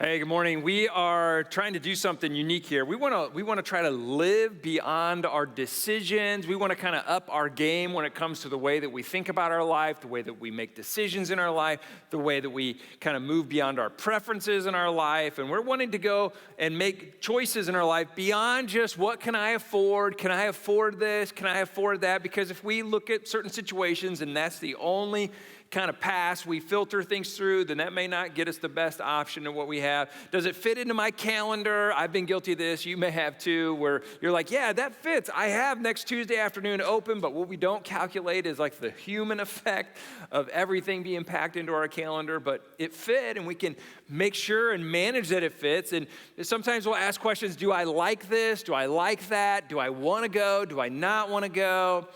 Hey, good morning. We are trying to do something unique here. We want to try to live beyond our decisions. We want to kind of up our game when it comes to the way that we think about our life, the way that we make decisions in our life, the way that we kind of move beyond our preferences in our life. And we're wanting to go and make choices in our life beyond just what can I afford? Can I afford this? Can I afford that? Because if we look at certain situations and that's the only kind of pass we filter things through, then that may not get us the best option of what we have. Does it fit into my calendar? I've been guilty of this. You may have too, where you're like, yeah, that fits. I have next Tuesday afternoon open, but what we don't calculate is like the human effect of everything being packed into our calendar, but it fit and we can make sure and manage that it fits. And sometimes we'll ask questions, do I like this? Do I like that? Do I want to go? Do I not want to go?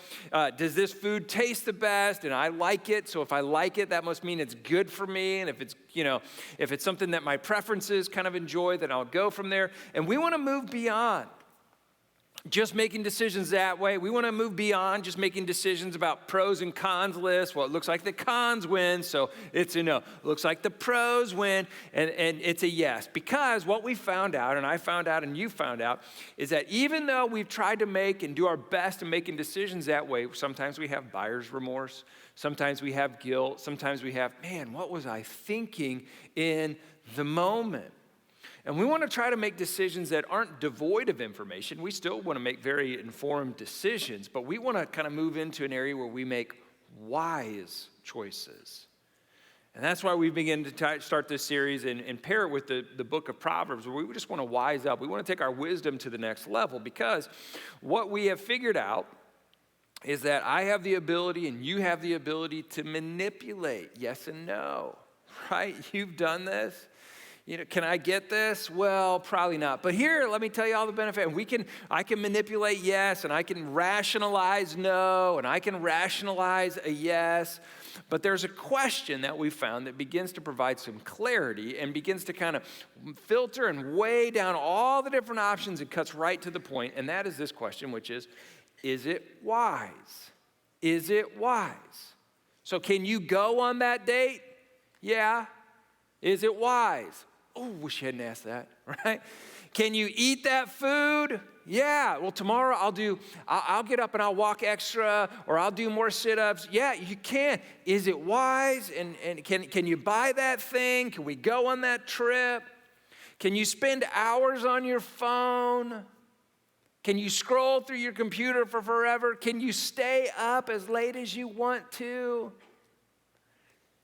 Does this food taste the best? And I like it, so if I like it, that must mean it's good for me. And if it's something that my preferences kind of enjoy, then I'll go from there. And we want to move beyond just making decisions that way. We want to move beyond just making decisions about pros and cons lists. Well, it looks like the cons win, so it's a no. Looks like the pros win, and it's a yes. Because what we found out, and I found out and you found out, is that even though we've tried to make and do our best in making decisions that way, sometimes we have buyer's remorse. Sometimes we have guilt. Sometimes we have, man, what was I thinking in the moment? And we want to try to make decisions that aren't devoid of information. We still want to make very informed decisions, but we want to kind of move into an area where we make wise choices. And that's why we begin to start this series and pair it with the book of Proverbs, where we just want to wise up. We want to take our wisdom to the next level, because what we have figured out is that I have the ability and you have the ability to manipulate yes and no, right? You've done this. Can I get this? Well, probably not. But here, let me tell you all the benefit. And I can manipulate yes, and I can rationalize no, and I can rationalize a yes. But there's a question that we found that begins to provide some clarity and begins to kind of filter and weigh down all the different options and cuts right to the point. And that is this question, which is it wise? Is it wise? So can you go on that date? Yeah. Is it wise? Oh, wish you hadn't asked that, right? Can you eat that food? Yeah. Well, tomorrow I'll get up and I'll walk extra, or I'll do more sit-ups. Yeah, you can. Is it wise? And can you buy that thing? Can we go on that trip? Can you spend hours on your phone? Can you scroll through your computer for forever? Can you stay up as late as you want to?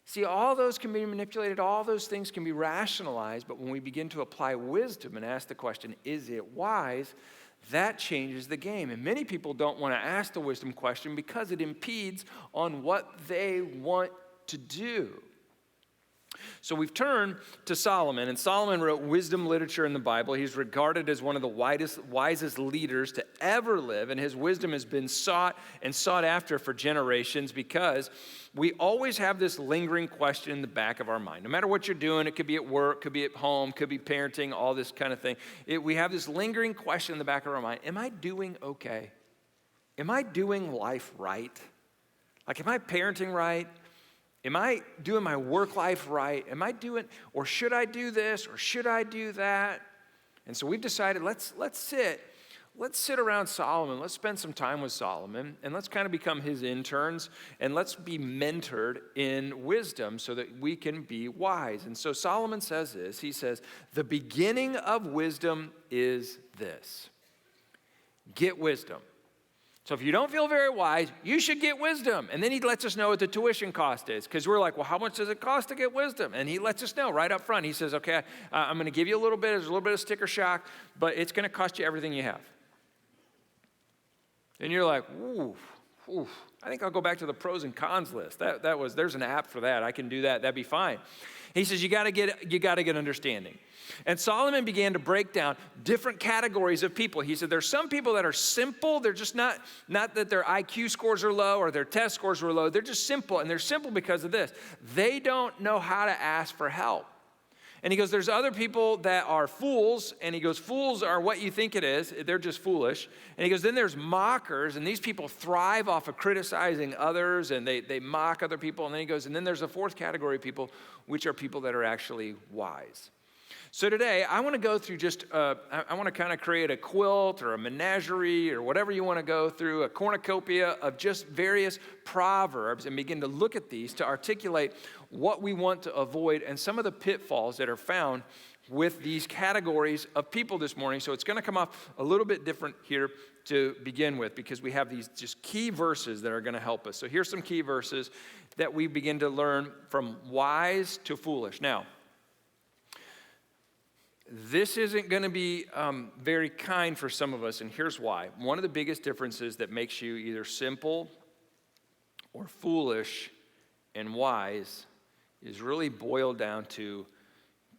See, all those can be manipulated, all those things can be rationalized, but when we begin to apply wisdom and ask the question, is it wise? That changes the game. And many people don't want to ask the wisdom question because it impedes on what they want to do. So we've turned to Solomon, and Solomon wrote wisdom literature in the Bible. He's regarded as one of the wisest leaders to ever live, and his wisdom has been sought and sought after for generations, because we always have this lingering question in the back of our mind. No matter what you're doing, it could be at work, could be at home, could be parenting, all this kind of thing. We have this lingering question in the back of our mind. Am I doing okay? Am I doing life right? Like, am I parenting right? Am I doing my work life right? Or should I do this, or should I do that? And so we've decided, let's sit around Solomon. Let's spend some time with Solomon, and let's kind of become his interns, and let's be mentored in wisdom so that we can be wise. And so Solomon says this. He says, the beginning of wisdom is this: get wisdom. So if you don't feel very wise, you should get wisdom. And then he lets us know what the tuition cost is, because we're like, well, how much does it cost to get wisdom? And he lets us know right up front. He says, okay, I'm going to give you a little bit. There's a little bit of sticker shock, but it's going to cost you everything you have. And you're like, ooh, I think I'll go back to the pros and cons list. There's an app for that. I can do that. That'd be fine. He says, you got to get understanding. And Solomon began to break down different categories of people. He said, there's some people that are simple. They're just not that their IQ scores are low or their test scores were low. They're just simple, and they're simple because of this. They don't know how to ask for help. And he goes, there's other people that are fools. And he goes, fools are what you think it is. They're just foolish. And he goes, then there's mockers. And these people thrive off of criticizing others, and they mock other people. And then he goes, and then there's a fourth category of people, which are people that are actually wise. So today, I want to go through I want to kind of create a quilt or a menagerie or whatever you want to go through, a cornucopia of just various proverbs, and begin to look at these to articulate what we want to avoid and some of the pitfalls that are found with these categories of people this morning. So it's going to come off a little bit different here to begin with, because we have these just key verses that are going to help us. So here's some key verses that we begin to learn from wise to foolish. Now, this isn't going to be very kind for some of us, and here's why. One of the biggest differences that makes you either simple or foolish and wise is really boiled down to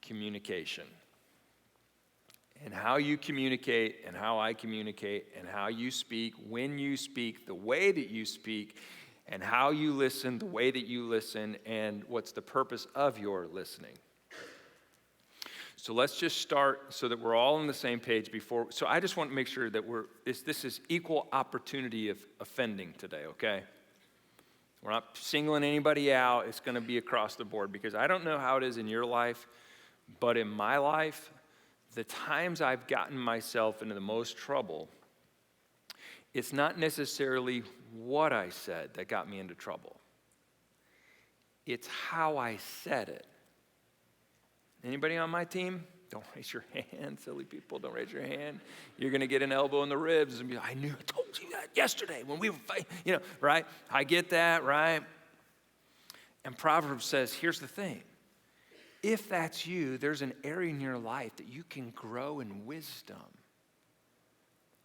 communication. And how you communicate and how I communicate and how you speak, when you speak, the way that you speak, and how you listen, the way that you listen, and what's the purpose of your listening. So let's just start so that we're all on the same page before. So I just want to make sure that this is equal opportunity of offending today, okay? We're not singling anybody out. It's going to be across the board, because I don't know how it is in your life, but in my life, the times I've gotten myself into the most trouble, it's not necessarily what I said that got me into trouble. It's how I said it. Anybody on my team? Don't raise your hand, silly people. Don't raise your hand. You're going to get an elbow in the ribs and be like, I told you that yesterday when we were fighting, right? I get that, right? And Proverbs says, here's the thing. If that's you, there's an area in your life that you can grow in wisdom.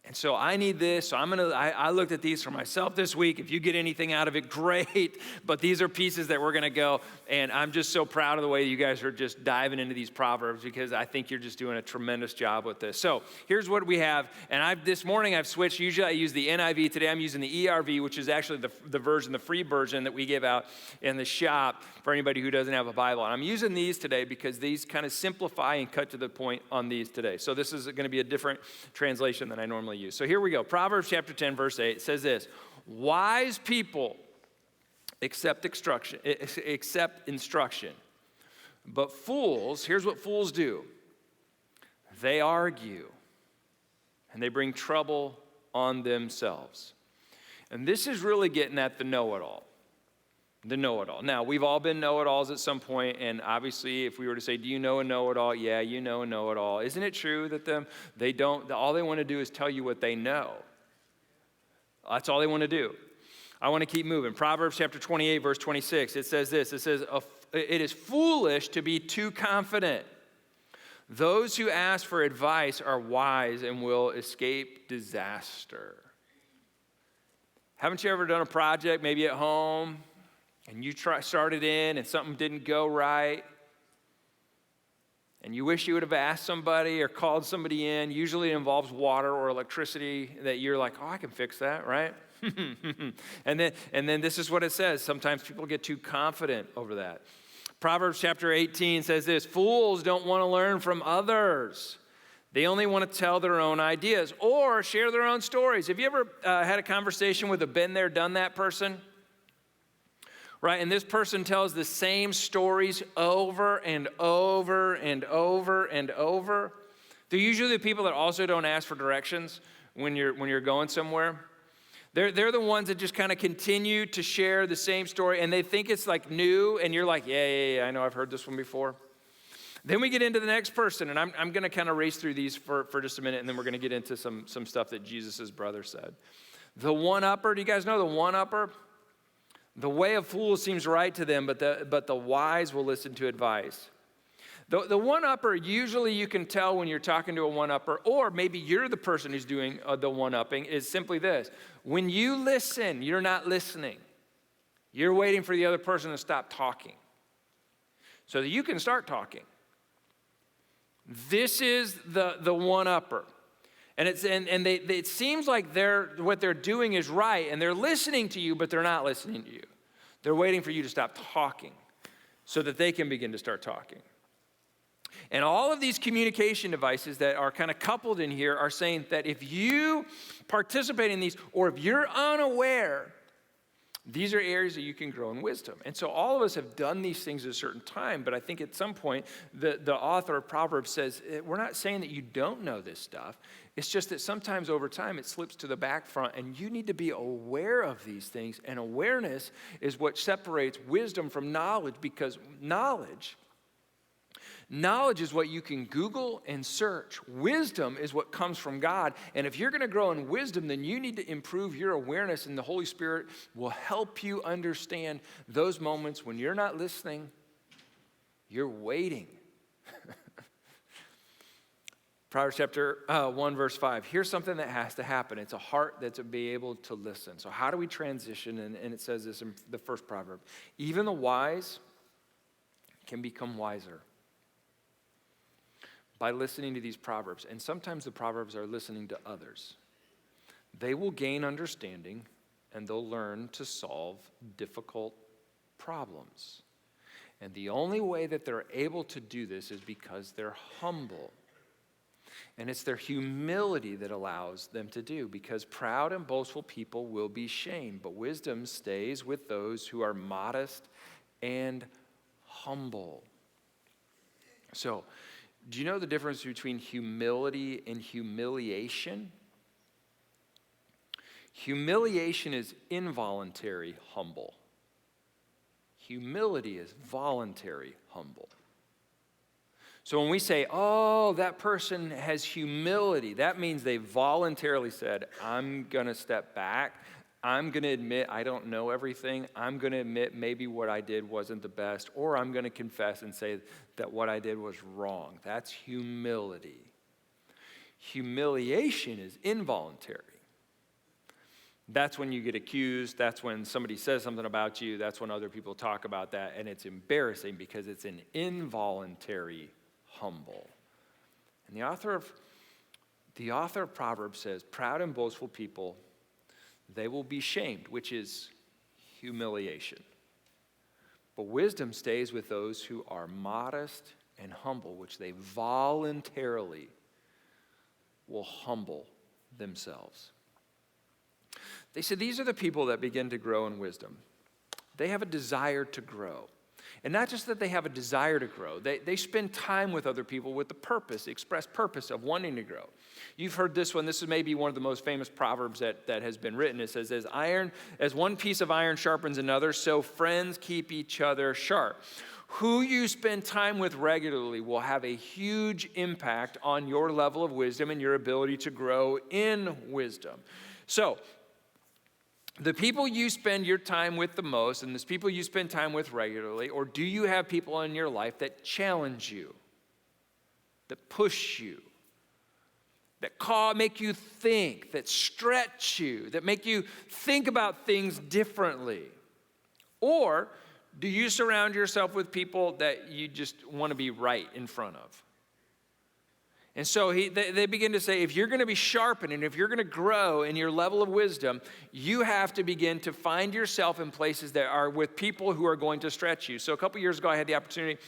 And so I need this, so I looked at these for myself this week. If you get anything out of it, great. But these are pieces that we're going to go, and I'm just so proud of the way you guys are just diving into these Proverbs, because I think you're just doing a tremendous job with this. So here's what we have, and this morning I've switched. Usually I use the NIV. Today I'm using the ERV, which is actually the version, the free version that we give out in the shop for anybody who doesn't have a Bible. And I'm using these today because these kind of simplify and cut to the point on these today. So this is going to be a different translation than I normally use. So here we go. Proverbs chapter 10, verse 8 says this: wise people accept instruction, but fools, here's what fools do. They argue, and they bring trouble on themselves. And this is really getting at the know-it-all. The know-it-all. Now, we've all been know-it-alls at some point, and obviously, if we were to say, do you know a know-it-all? Yeah, you know a know-it-all. Isn't it true that all they want to do is tell you what they know? That's all they want to do. I want to keep moving. Proverbs chapter 28, verse 26, it says this. It says, it is foolish to be too confident. Those who ask for advice are wise and will escape disaster. Haven't you ever done a project, maybe at home, and you started in and something didn't go right, and you wish you would have asked somebody or called somebody in? Usually it involves water or electricity that you're like, oh, I can fix that, right? and then this is what it says. Sometimes people get too confident over that. Proverbs chapter 18 says this: fools don't want to learn from others. They only want to tell their own ideas or share their own stories. Have you ever had a conversation with a been there, done that person? Right, and this person tells the same stories over and over and over and over. They're usually the people that also don't ask for directions when you're going somewhere. They're the ones that just kind of continue to share the same story, and they think it's like new, and you're like, yeah, I know, I've heard this one before. Then we get into the next person, and I'm going to kind of race through these for just a minute, and then we're going to get into some stuff that Jesus' brother said. The one-upper, do you guys know the one-upper? The way of fools seems right to them, but the wise will listen to advice. The one-upper, usually you can tell when you're talking to a one-upper, or maybe you're the person who's doing the one-upping, is simply this. When you listen, you're not listening. You're waiting for the other person to stop talking so that you can start talking. This is the one-upper. And it seems like what they're doing is right, and they're listening to you, but they're not listening to you. They're waiting for you to stop talking so that they can begin to start talking. And all of these communication devices that are kind of coupled in here are saying that if you participate in these, or if you're unaware These are areas that you can grow in wisdom. And so all of us have done these things at a certain time, but I think at some point, the author of Proverbs says, we're not saying that you don't know this stuff. It's just that sometimes over time it slips to the back front, and you need to be aware of these things. And awareness is what separates wisdom from knowledge, because knowledge is what you can Google and search. Wisdom is what comes from God. And if you're going to grow in wisdom, then you need to improve your awareness, and the Holy Spirit will help you understand those moments when you're not listening, you're waiting. Proverbs chapter 1, verse 5. Here's something that has to happen. It's a heart that's to be able to listen. So how do we transition? And it says this in the first proverb. Even the wise can become wiser by listening to these proverbs. And sometimes the proverbs are listening to others. They will gain understanding, and they'll learn to solve difficult problems. And the only way that they're able to do this is because they're humble. And it's their humility that allows them to do, because proud and boastful people will be shamed, but wisdom stays with those who are modest and humble. So, do you know the difference between humility and humiliation? Humiliation is involuntary humble. Humility is voluntary humble. So when we say, oh, that person has humility, that means they voluntarily said, I'm going to step back. I'm going to admit I don't know everything. I'm going to admit maybe what I did wasn't the best, or I'm going to confess and say that what I did was wrong. That's humility. Humiliation is involuntary. That's when you get accused. That's when somebody says something about you. That's when other people talk about that, and it's embarrassing because it's an involuntary humble. And the author of Proverbs says, proud and boastful people, they will be shamed, which is humiliation. But wisdom stays with those who are modest and humble, which they voluntarily will humble themselves. They said these are the people that begin to grow in wisdom. They have a desire to grow. And not just that they have a desire to grow, they spend time with other people with the purpose, express purpose of wanting to grow. You've heard this one. This is maybe one of the most famous proverbs that has been written. It says, as one piece of iron sharpens another, so friends keep each other sharp. Who you spend time with regularly will have a huge impact on your level of wisdom and your ability to grow in wisdom. So, the people you spend your time with the most, and the people you spend time with regularly, or do you have people in your life that challenge you, that push you, that make you think, that stretch you, that make you think about things differently? Or do you surround yourself with people that you just want to be right in front of? And so they begin to say, if you're going to be sharpened and if you're going to grow in your level of wisdom, you have to begin to find yourself in places that are with people who are going to stretch you. So a couple years ago, I had the opportunity,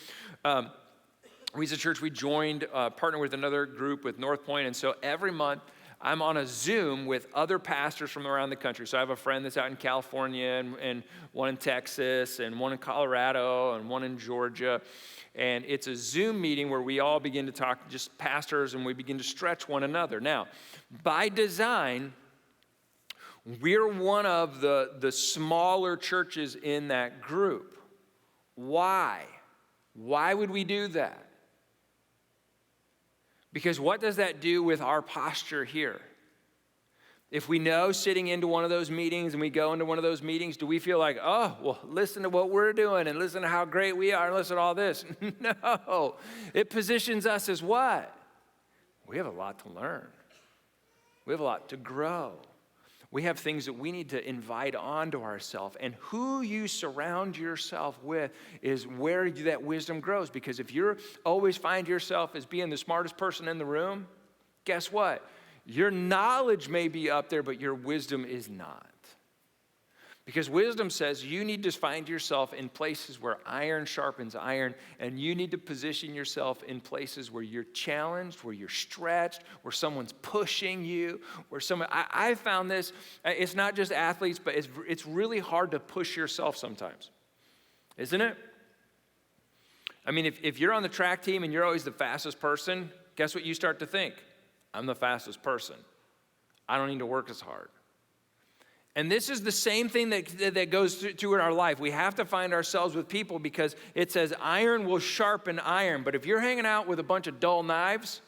we as a church, we joined, partnered with another group with North Point. And so every month, I'm on a Zoom with other pastors from around the country. So I have a friend that's out in California, and one in Texas, and one in Colorado, and one in Georgia. And it's a Zoom meeting where we all begin to talk, just pastors, and we begin to stretch one another. Now, by design, we're one of the smaller churches in that group. Why? Why would we do that? Because what does that do with our posture here? If we know sitting into one of those meetings and we go into one of those meetings, do we feel like, oh, well, listen to what we're doing and listen to how great we are and listen to all this? No. It positions us as what? We have a lot to learn. We have a lot to grow. We have things that we need to invite onto ourselves. And who you surround yourself with is where that wisdom grows. Because if you always find yourself as being the smartest person in the room, guess what? Your knowledge may be up there, but your wisdom is not. Because wisdom says you need to find yourself in places where iron sharpens iron, and you need to position yourself in places where you're challenged, where you're stretched, where someone's pushing you, where someone, I found this, it's not just athletes, but it's really hard to push yourself sometimes, isn't it? I mean, if you're on the track team and you're always the fastest person, guess what you start to think? I'm the fastest person. I don't need to work as hard. And this is the same thing that goes through in our life. We have to find ourselves with people because it says iron will sharpen iron. But if you're hanging out with a bunch of dull knives,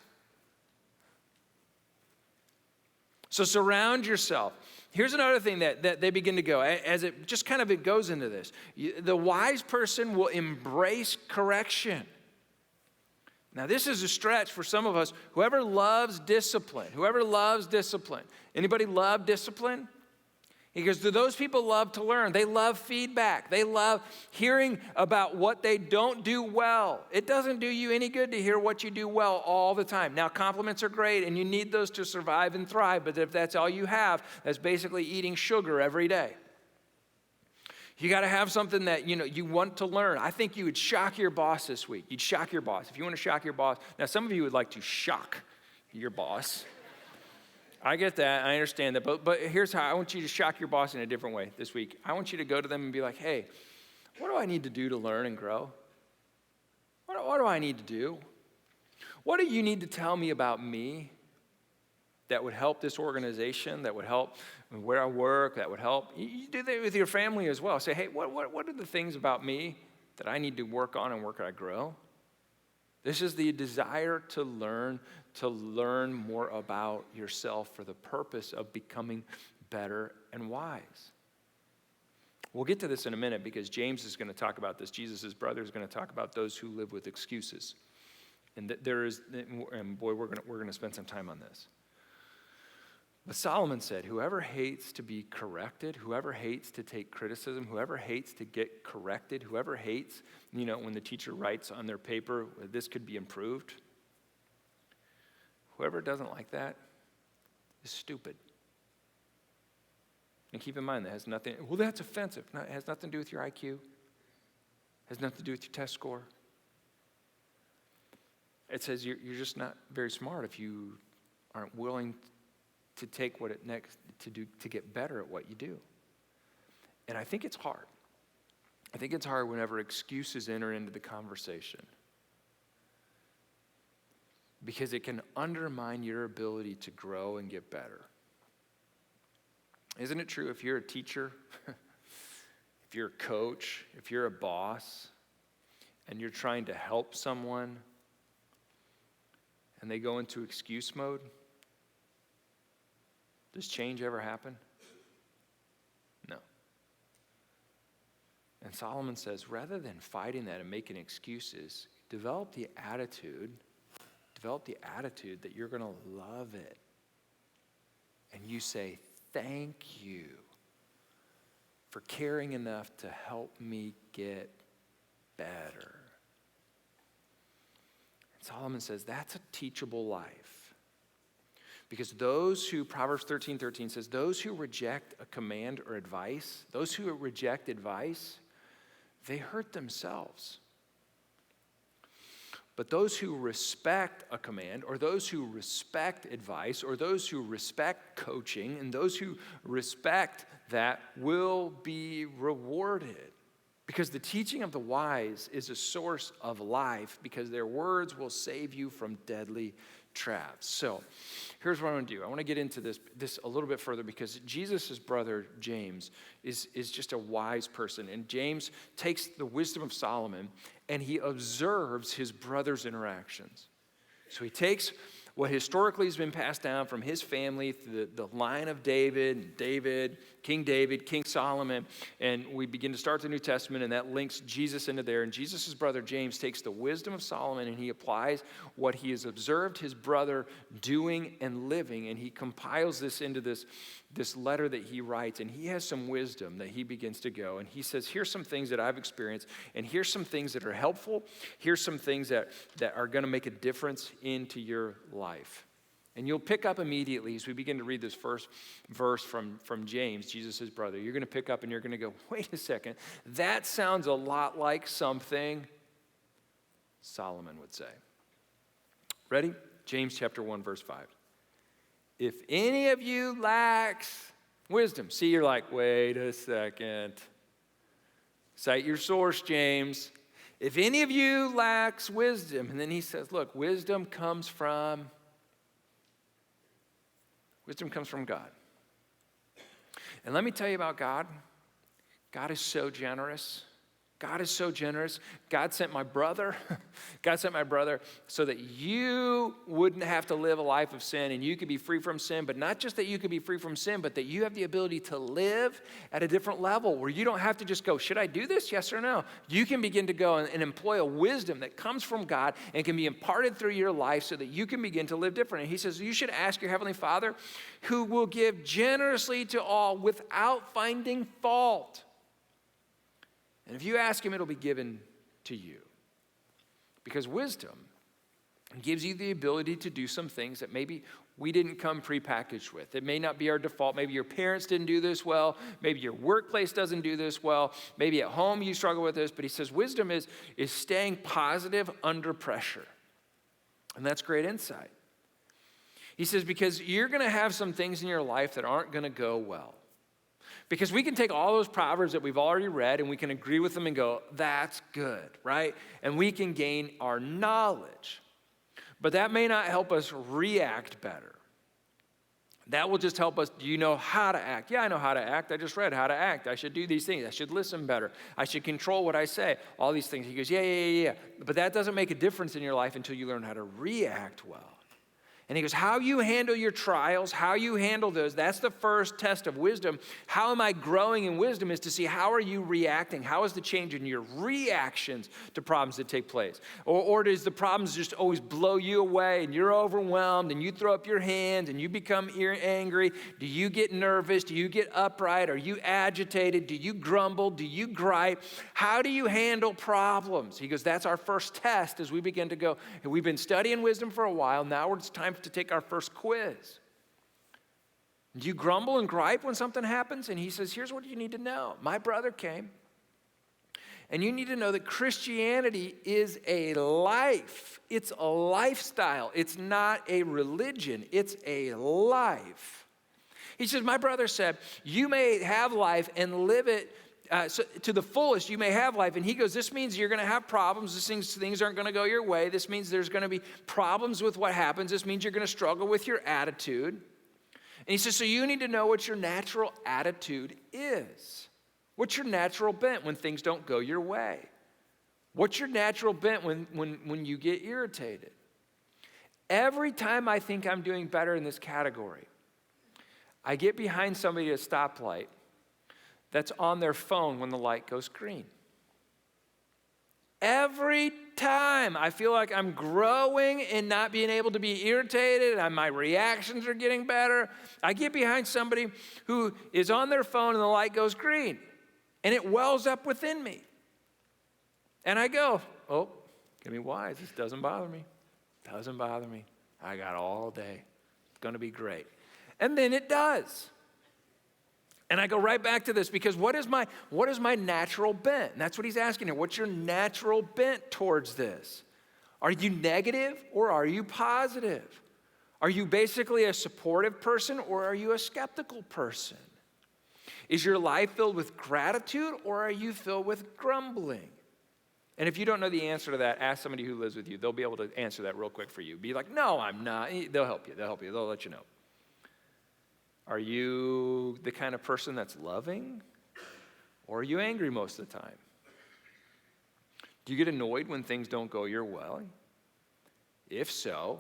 so surround yourself. Here's another thing that they begin to go, as it just kind of it goes into this. The wise person will embrace correction. Now, this is a stretch for some of us. Whoever loves discipline. Anybody love discipline? He goes, do those people love to learn? They love feedback. They love hearing about what they don't do well. It doesn't do you any good to hear what you do well all the time. Now, compliments are great, and you need those to survive and thrive, but if that's all you have, that's basically eating sugar every day. You got to have something that, you want to learn. I think you would shock your boss this week. You'd shock your boss. If you want to shock your boss. Now, some of you would like to shock your boss. I get that. I understand that. But here's how I want you to shock your boss in a different way this week. I want you to go to them and be like, hey, what do I need to do to learn and grow? What do I need to do? What do you need to tell me about me that would help this organization, that would help where I work, that would help? You do that with your family as well. Say, hey, what are the things about me that I need to work on and where can I grow? This is the desire to learn more about yourself for the purpose of becoming better and wise. We'll get to this in a minute because James is going to talk about this. Jesus' brother is going to talk about those who live with excuses. And we're going to spend some time on this. But Solomon said, whoever hates to be corrected, whoever hates to take criticism, whoever hates to get corrected, whoever hates, when the teacher writes on their paper, this could be improved. Whoever doesn't like that is stupid. And keep in mind, that has nothing, well, that's offensive. No, it has nothing to do with your IQ. It has nothing to do with your test score. It says you're just not very smart if you aren't willing to take what it next to do to get better at what you do. And I think it's hard. I think it's hard whenever excuses enter into the conversation, because it can undermine your ability to grow and get better. Isn't it true if you're a teacher, if you're a coach, if you're a boss, and you're trying to help someone, and they go into excuse mode? Does change ever happen? No. And Solomon says, rather than fighting that and making excuses, develop the attitude that you're going to love it. And you say, thank you for caring enough to help me get better. And Solomon says, that's a teachable life. Because Proverbs 13:13 says, those who reject a command or advice, those who reject advice, they hurt themselves. But those who respect a command, or those who respect advice, or those who respect coaching, and those who respect that will be rewarded. Because the teaching of the wise is a source of life, because their words will save you from deadly traps. So here's what I want to do. I want to get into this a little bit further, because Jesus' brother James is just a wise person. And James takes the wisdom of Solomon and he observes his brother's interactions. So he takes what historically has been passed down from his family through the line of David, King Solomon, and we begin to start the New Testament, and that links Jesus into there. And Jesus' brother James takes the wisdom of Solomon and he applies what he has observed his brother doing and living, and he compiles this into this letter that he writes, and he has some wisdom that he begins to go, and he says, here's some things that I've experienced, and here's some things that are helpful, here's some things that are going to make a difference into your life. And you'll pick up immediately as we begin to read this first verse from James, Jesus' brother. You're going to pick up and you're going to go, wait a second, that sounds a lot like something Solomon would say. Ready? James chapter 1, verse 5. If any of you lacks wisdom. See, you're like, wait a second. Cite your source, James. If any of you lacks wisdom, and then he says, look, wisdom comes from God. And let me tell you about God. God is so generous. God is so generous. God sent my brother. God sent my brother so that you wouldn't have to live a life of sin and you could be free from sin, but not just that you could be free from sin, but that you have the ability to live at a different level where you don't have to just go, should I do this? Yes or no? You can begin to go and employ a wisdom that comes from God and can be imparted through your life so that you can begin to live different. And he says, you should ask your Heavenly Father who will give generously to all without finding fault. And if you ask him, it'll be given to you. Because wisdom gives you the ability to do some things that maybe we didn't come prepackaged with. It may not be our default. Maybe your parents didn't do this well. Maybe your workplace doesn't do this well. Maybe at home you struggle with this. But he says wisdom is staying positive under pressure. And that's great insight. He says because you're going to have some things in your life that aren't going to go well. Because we can take all those Proverbs that we've already read and we can agree with them and go, that's good, right? And we can gain our knowledge. But that may not help us react better. That will just help us, do you know how to act? Yeah, I know how to act. I just read how to act. I should do these things. I should listen better. I should control what I say. All these things. He goes, yeah. But that doesn't make a difference in your life until you learn how to react well. And he goes, how you handle your trials, how you handle those, that's the first test of wisdom. How am I growing in wisdom is to see how are you reacting? How is the change in your reactions to problems that take place? Or does the problems just always blow you away and you're overwhelmed and you throw up your hands and you become angry? Do you get nervous? Do you get upright? Are you agitated? Do you grumble? Do you gripe? How do you handle problems? He goes, that's our first test as we begin to go. We've been studying wisdom for a while. Now it's time to take our first quiz. Do you grumble and gripe when something happens? And he says, here's what you need to know. My brother came, and you need to know that Christianity is a life. It's a lifestyle. It's not a religion. It's a life. He says, my brother said, you may have life and live it so to the fullest. You may have life. And he goes, this means you're going to have problems. This means things aren't going to go your way. This means there's going to be problems with what happens. This means you're going to struggle with your attitude. And he says, so you need to know what your natural attitude is. What's your natural bent when things don't go your way? What's your natural bent when you get irritated? Every time I think I'm doing better in this category, I get behind somebody at a stoplight that's on their phone when the light goes green. Every time I feel like I'm growing and not being able to be irritated and my reactions are getting better, I get behind somebody who is on their phone and the light goes green. And it wells up within me. And I go, oh, get me wise. This doesn't bother me. Doesn't bother me. I got all day. It's going to be great. And then it does. And I go right back to this because what is my natural bent? And that's what he's asking here. What's your natural bent towards this? Are you negative or are you positive? Are you basically a supportive person or are you a skeptical person? Is your life filled with gratitude or are you filled with grumbling? And if you don't know the answer to that, ask somebody who lives with you. They'll be able to answer that real quick for you. Be like, no, I'm not. They'll help you. They'll let you know. Are you the kind of person that's loving? Or are you angry most of the time? Do you get annoyed when things don't go your way? If so,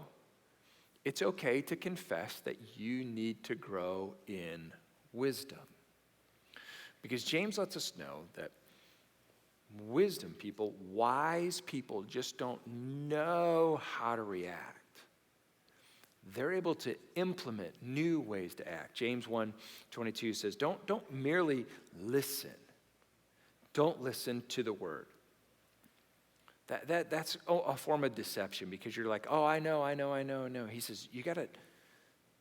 it's okay to confess that you need to grow in wisdom. Because James lets us know that wisdom people, wise people, just don't know how to react. They're able to implement new ways to act. James 1:22 says, don't merely listen. Don't listen to the word. That's a form of deception because you're like, oh, I know. He says, you got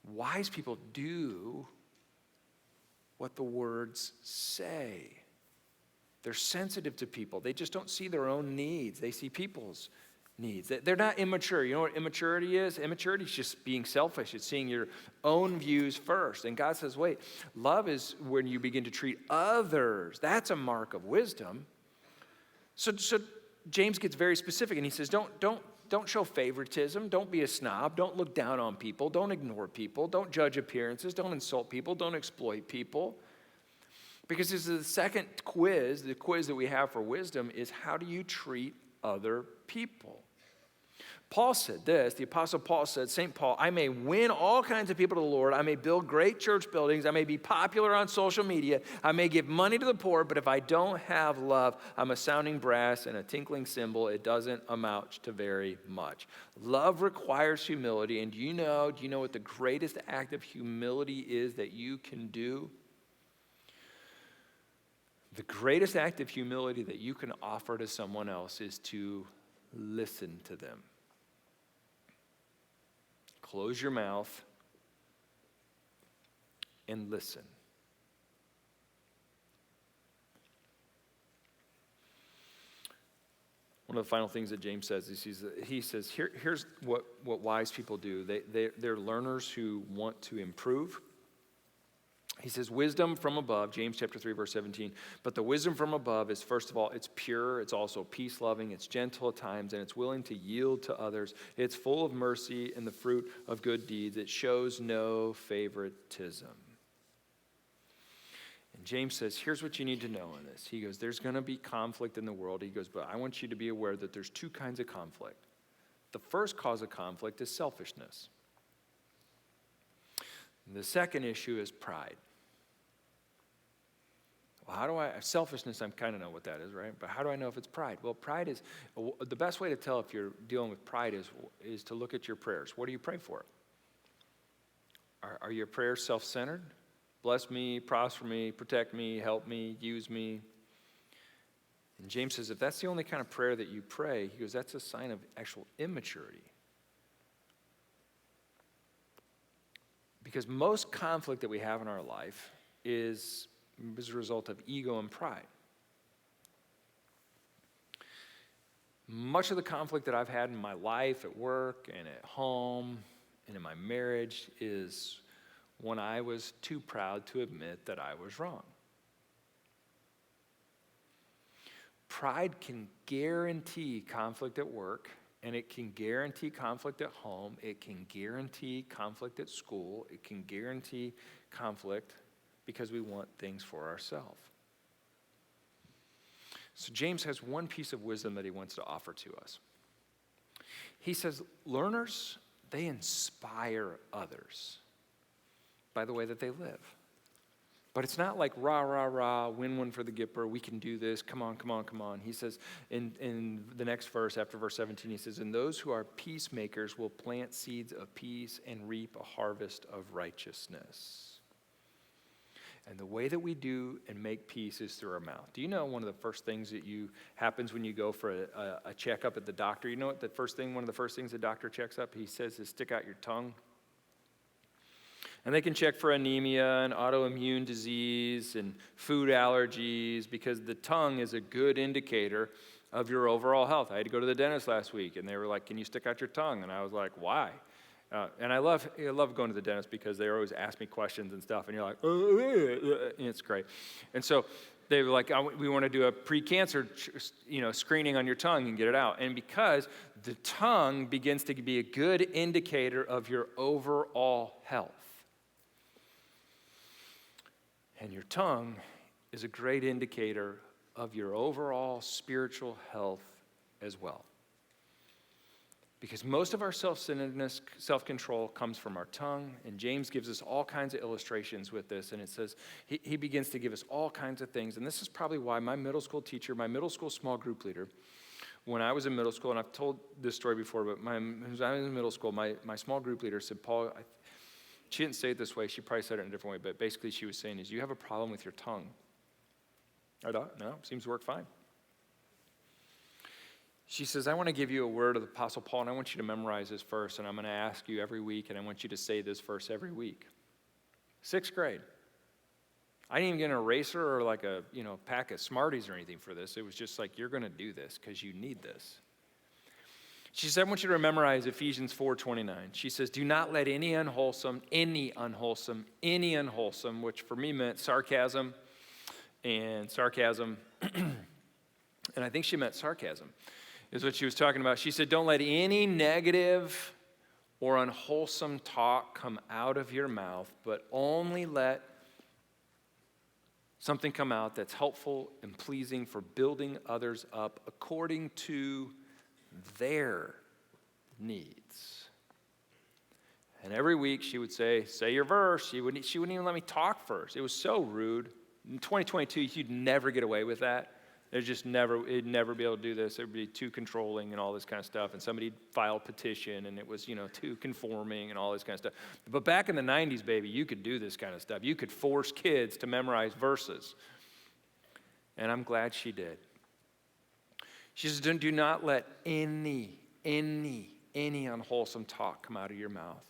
Wise people do what the words say. They're sensitive to people. They just don't see their own needs. They see people's needs. They're not immature. You know what immaturity is? Immaturity is just being selfish. It's seeing your own views first. And God says, wait, love is when you begin to treat others. That's a mark of wisdom. So James gets very specific, and he says, don't show favoritism. Don't be a snob. Don't look down on people. Don't ignore people. Don't judge appearances. Don't insult people. Don't exploit people. Because this is the second quiz. The quiz that we have for wisdom is, how do you treat other people? Paul said this, the Apostle Paul said, St. Paul, I may win all kinds of people to the Lord. I may build great church buildings. I may be popular on social media. I may give money to the poor, but if I don't have love, I'm a sounding brass and a tinkling cymbal. It doesn't amount to very much. Love requires humility. And do you know what the greatest act of humility is that you can do? The greatest act of humility that you can offer to someone else is to listen to them. Close your mouth and listen. One of the final things that James says is he says, here's what wise people do. They're learners who want to improve. He says, wisdom from above, James chapter 3, verse 17. But the wisdom from above is, first of all, it's pure, it's also peace-loving, it's gentle at times, and it's willing to yield to others. It's full of mercy and the fruit of good deeds. It shows no favoritism. And James says, here's what you need to know in this. He goes, there's going to be conflict in the world. He goes, but I want you to be aware that there's two kinds of conflict. The first cause of conflict is selfishness. And the second issue is pride. Well, selfishness, I kind of know what that is, right? But how do I know if it's pride? Well, pride is, the best way to tell if you're dealing with pride is to look at your prayers. What do you pray for? Are your prayers self-centered? Bless me, prosper me, protect me, help me, use me. And James says, if that's the only kind of prayer that you pray, he goes, that's a sign of actual immaturity. Because most conflict that we have in our life is as a result of ego and pride. Much of the conflict that I've had in my life, at work and at home and in my marriage is when I was too proud to admit that I was wrong. Pride can guarantee conflict at work, and it can guarantee conflict at home. It can guarantee conflict at school. It can guarantee conflict because we want things for ourselves. So James has one piece of wisdom that he wants to offer to us. He says, learners, they inspire others by the way that they live. But it's not like rah, rah, rah, win one for the Gipper, we can do this, come on, come on, come on. He says in the next verse, after verse 17, he says, and those who are peacemakers will plant seeds of peace and reap a harvest of righteousness. And the way that we do and make peace is through our mouth. Do you know one of the first things that happens when you go for a checkup at the doctor? You know what one of the first things the doctor checks up, he says, is stick out your tongue. And they can check for anemia and autoimmune disease and food allergies because the tongue is a good indicator of your overall health. I had to go to the dentist last week, and they were like, can you stick out your tongue? And I was like, why? And I love going to the dentist because they always ask me questions and stuff, and you're like, and it's great. And so they were like, we want to do a pre-cancer screening on your tongue and get it out. And because the tongue begins to be a good indicator of your overall health. And your tongue is a great indicator of your overall spiritual health as well. Because most of our self-centeredness, self-control comes from our tongue, and James gives us all kinds of illustrations with this, and it says, he begins to give us all kinds of things, and this is probably why my middle school teacher, my middle school small group leader, when I was in middle school, and I've told this story before, but when I was in middle school, my small group leader said, Paul, she didn't say it this way, she probably said it in a different way, but basically she was saying is, you have a problem with your tongue. I thought, no, seems to work fine. She says, I want to give you a word of the Apostle Paul, and I want you to memorize this verse, and I'm going to ask you every week, and I want you to say this verse every week. 6th grade. I didn't even get an eraser or like a pack of Smarties or anything for this. It was just like, you're going to do this because you need this. She said, I want you to memorize Ephesians 4:29. She says, do not let any unwholesome, which for me meant sarcasm, and I think she meant sarcasm, is what she was talking about. She said, don't let any negative or unwholesome talk come out of your mouth, but only let something come out that's helpful and pleasing for building others up according to their needs. And every week she would say your verse. She wouldn't even let me talk first. It was so rude. In 2022, you'd never get away with that. It'd never be able to do this. It would be too controlling and all this kind of stuff. And somebody'd file a petition and it was, too conforming and all this kind of stuff. But back in the 90s, baby, you could do this kind of stuff. You could force kids to memorize verses. And I'm glad she did. She says, do not let any unwholesome talk come out of your mouth,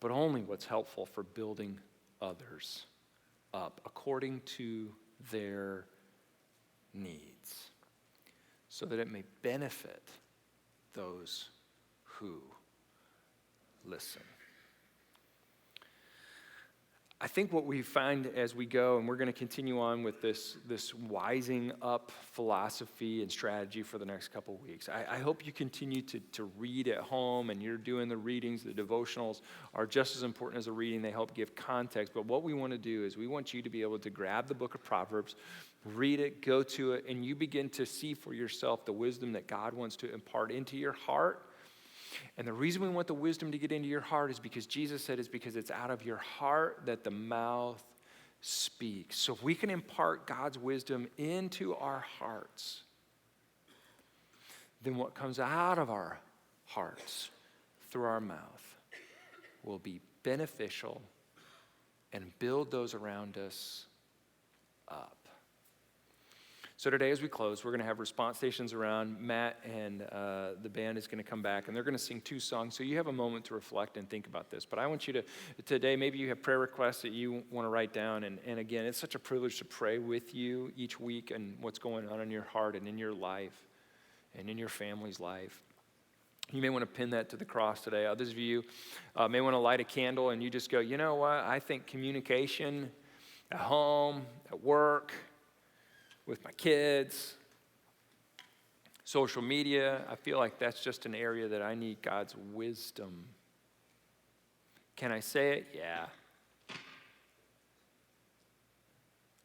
but only what's helpful for building others up according to their needs, so that it may benefit those who listen. I think what we find as we go, and we're going to continue on with this wising up philosophy and strategy for the next couple weeks. I hope you continue to read at home, and you're doing the readings. The devotionals are just as important as the reading. They help give context. But what we want to do is we want you to be able to grab the book of Proverbs, read it, go to it, and you begin to see for yourself the wisdom that God wants to impart into your heart. And the reason we want the wisdom to get into your heart is because Jesus said because it's out of your heart that the mouth speaks. So if we can impart God's wisdom into our hearts, then what comes out of our hearts through our mouth will be beneficial and build those around us up. So today as we close, we're going to have response stations around. Matt and the band is going to come back, and they're going to sing 2 songs. So you have a moment to reflect and think about this. But I want you to, today, maybe you have prayer requests that you want to write down. And again, it's such a privilege to pray with you each week and what's going on in your heart and in your life and in your family's life. You may want to pin that to the cross today. Others of you may want to light a candle and you just go, you know what? I think communication at home, at work, with my kids, social media, I feel like that's just an area that I need God's wisdom. Can I say it? Yeah.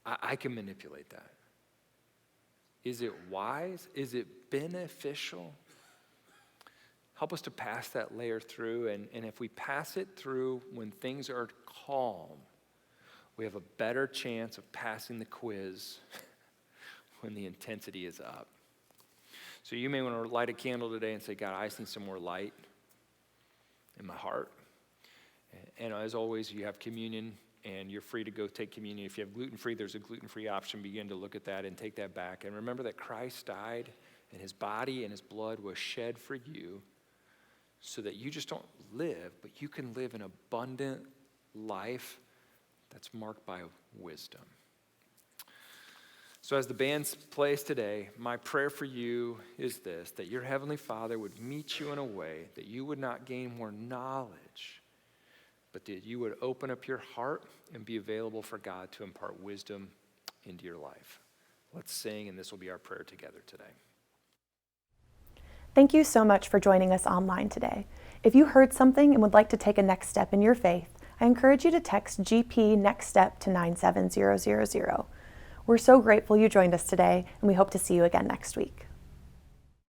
I can manipulate that. Is it wise? Is it beneficial? Help us to pass that layer through, and if we pass it through when things are calm, we have a better chance of passing the quiz when the intensity is up. So you may want to light a candle today and say, God, I just need some more light in my heart. And as always, you have communion, and you're free to go take communion. If you have gluten-free, there's a gluten-free option. Begin to look at that and take that back. And remember that Christ died, and his body and his blood was shed for you so that you just don't live, but you can live an abundant life that's marked by wisdom. So as the band plays today, my prayer for you is this, that your Heavenly Father would meet you in a way that you would not gain more knowledge, but that you would open up your heart and be available for God to impart wisdom into your life. Let's sing, and this will be our prayer together today. Thank you so much for joining us online today. If you heard something and would like to take a next step in your faith, I encourage you to text GP Next Step to 97000. We're so grateful you joined us today, and we hope to see you again next week.